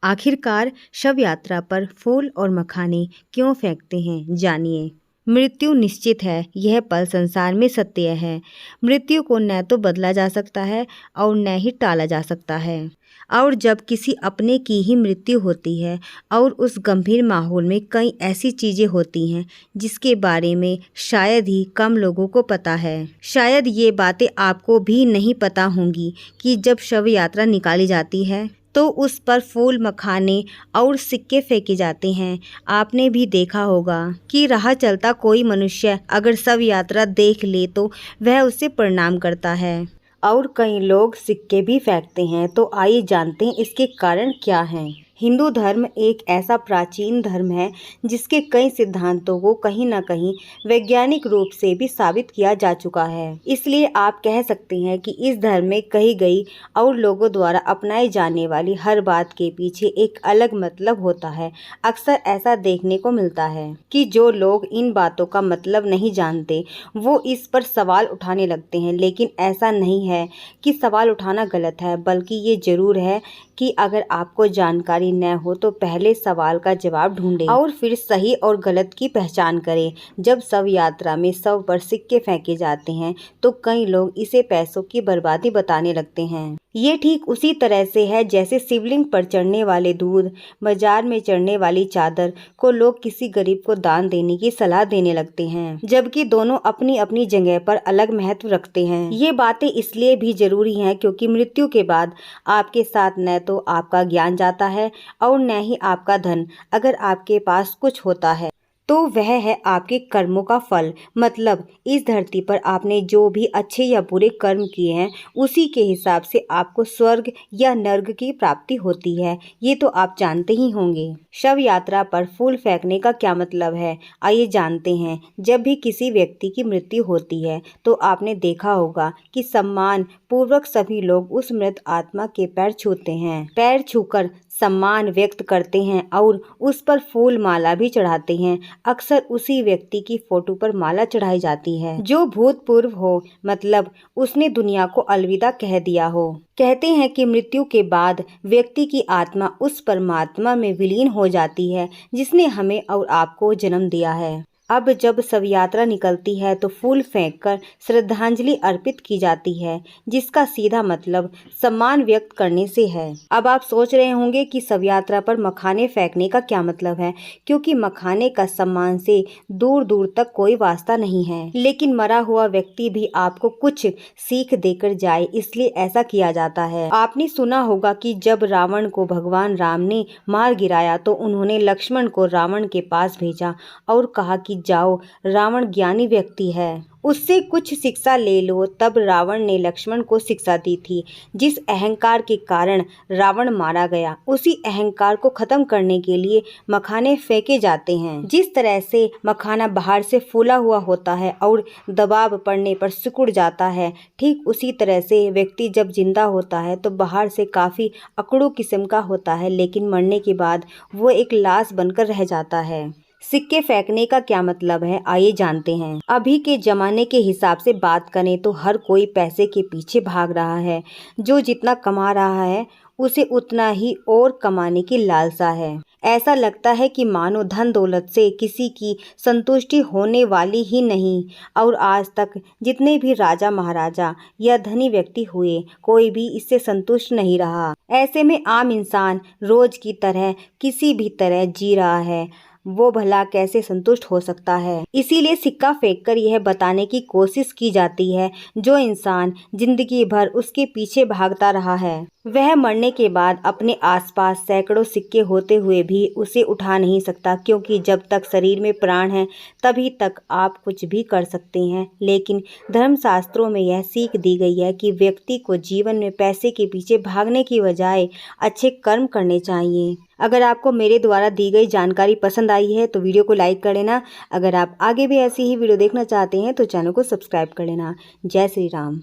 आखिरकार शव यात्रा पर फूल और मखाने क्यों फेंकते हैं, जानिए। मृत्यु निश्चित है, यह पल संसार में सत्य है। मृत्यु को न तो बदला जा सकता है और न ही टाला जा सकता है। और जब किसी अपने की ही मृत्यु होती है और उस गंभीर माहौल में कई ऐसी चीज़ें होती हैं जिसके बारे में शायद ही कम लोगों को पता है। शायद ये बातें आपको भी नहीं पता होंगी कि जब शव यात्रा निकाली जाती है तो उस पर फूल, मखाने और सिक्के फेंके जाते हैं। आपने भी देखा होगा कि राह चलता कोई मनुष्य अगर शव यात्रा देख ले तो वह उसे प्रणाम करता है और कई लोग सिक्के भी फेंकते हैं। तो आइए जानते हैं इसके कारण क्या हैं। हिंदू धर्म एक ऐसा प्राचीन धर्म है जिसके कई सिद्धांतों को कहीं न कहीं वैज्ञानिक रूप से भी साबित किया जा चुका है। इसलिए आप कह सकते हैं कि इस धर्म में कही गई और लोगों द्वारा अपनाई जाने वाली हर बात के पीछे एक अलग मतलब होता है। अक्सर ऐसा देखने को मिलता है कि जो लोग इन बातों का मतलब नहीं जानते वो इस पर सवाल उठाने लगते हैं, लेकिन ऐसा नहीं है कि सवाल उठाना गलत है, बल्कि ये जरूर है कि अगर आपको जानकारी न हो तो पहले सवाल का जवाब ढूंढें और फिर सही और गलत की पहचान करें। जब शव यात्रा में शव पर सिक्के फेंके जाते हैं तो कई लोग इसे पैसों की बर्बादी बताने लगते हैं। ये ठीक उसी तरह से है जैसे शिवलिंग पर चढ़ने वाले दूध, बाजार में चढ़ने वाली चादर को लोग किसी गरीब को दान देने की सलाह देने लगते हैं, जबकि दोनों अपनी अपनी जगह पर अलग महत्व रखते हैं। ये बातें इसलिए भी जरूरी हैं क्योंकि मृत्यु के बाद आपके साथ न तो आपका ज्ञान जाता है और न ही आपका धन। अगर आपके पास कुछ होता है तो वह है आपके कर्मों का फल। मतलब इस धरती पर आपने जो भी अच्छे या बुरे कर्म किए हैं उसी के हिसाब से आपको स्वर्ग या नर्क की प्राप्ति होती है। ये तो आप जानते ही होंगे। शव यात्रा पर फूल फेंकने का क्या मतलब है, आइए जानते हैं। जब भी किसी व्यक्ति की मृत्यु होती है तो आपने देखा होगा कि सम्मान पूर्वक सभी लोग उस मृत आत्मा के पैर छूते हैं। पैर छूकर सम्मान व्यक्त करते हैं और उस पर फूल माला भी चढ़ाते हैं। अक्सर उसी व्यक्ति की फोटो पर माला चढ़ाई जाती है जो भूतपूर्व हो, मतलब उसने दुनिया को अलविदा कह दिया हो। कहते हैं कि मृत्यु के बाद व्यक्ति की आत्मा उस परमात्मा में विलीन हो जाती है जिसने हमें और आपको जन्म दिया है। अब जब शव यात्रा निकलती है तो फूल फेंककर श्रद्धांजलि अर्पित की जाती है, जिसका सीधा मतलब सम्मान व्यक्त करने से है। अब आप सोच रहे होंगे कि शव यात्रा पर मखाने फेंकने का क्या मतलब है, क्योंकि मखाने का सम्मान से दूर दूर तक कोई वास्ता नहीं है, लेकिन मरा हुआ व्यक्ति भी आपको कुछ सीख देकर जाए इसलिए ऐसा किया जाता है। आपने सुना होगा कि जब रावण को भगवान राम ने मार गिराया तो उन्होंने लक्ष्मण को रावण के पास भेजा और कहा कि जाओ, रावण ज्ञानी व्यक्ति है, उससे कुछ शिक्षा ले लो। तब रावण ने लक्ष्मण को शिक्षा दी थी। जिस अहंकार के कारण रावण मारा गया, उसी अहंकार को खत्म करने के लिए मखाने फेंके जाते हैं। जिस तरह से मखाना बाहर से फूला हुआ होता है और दबाव पड़ने पर सिकुड़ जाता है, ठीक उसी तरह से व्यक्ति जब जिंदा होता है तो बाहर से काफी अकड़ू किस्म का होता है, लेकिन मरने के बाद वो एक लाश बनकर रह जाता है। सिक्के फेंकने का क्या मतलब है, आइए जानते हैं। अभी के जमाने के हिसाब से बात करें तो हर कोई पैसे के पीछे भाग रहा है। जो जितना कमा रहा है उसे उतना ही और कमाने की लालसा है। ऐसा लगता है कि मानो धन दौलत से किसी की संतुष्टि होने वाली ही नहीं, और आज तक जितने भी राजा महाराजा या धनी व्यक्ति हुए, कोई भी इससे संतुष्ट नहीं रहा। ऐसे में आम इंसान रोज की तरह किसी भी तरह जी रहा है, वो भला कैसे संतुष्ट हो सकता है। इसीलिए सिक्का फेंककर यह बताने की कोशिश की जाती है, जो इंसान जिंदगी भर उसके पीछे भागता रहा है वह मरने के बाद अपने आसपास सैकड़ों सिक्के होते हुए भी उसे उठा नहीं सकता, क्योंकि जब तक शरीर में प्राण है तभी तक आप कुछ भी कर सकते हैं। लेकिन धर्मशास्त्रों में यह सीख दी गई है कि व्यक्ति को जीवन में पैसे के पीछे भागने की बजाय अच्छे कर्म करने चाहिए। अगर आपको मेरे द्वारा दी गई जानकारी पसंद आई है तो वीडियो को लाइक कर लेना। अगर आप आगे भी ऐसी ही वीडियो देखना चाहते हैं तो चैनल को सब्सक्राइब कर लेना। जय श्री राम।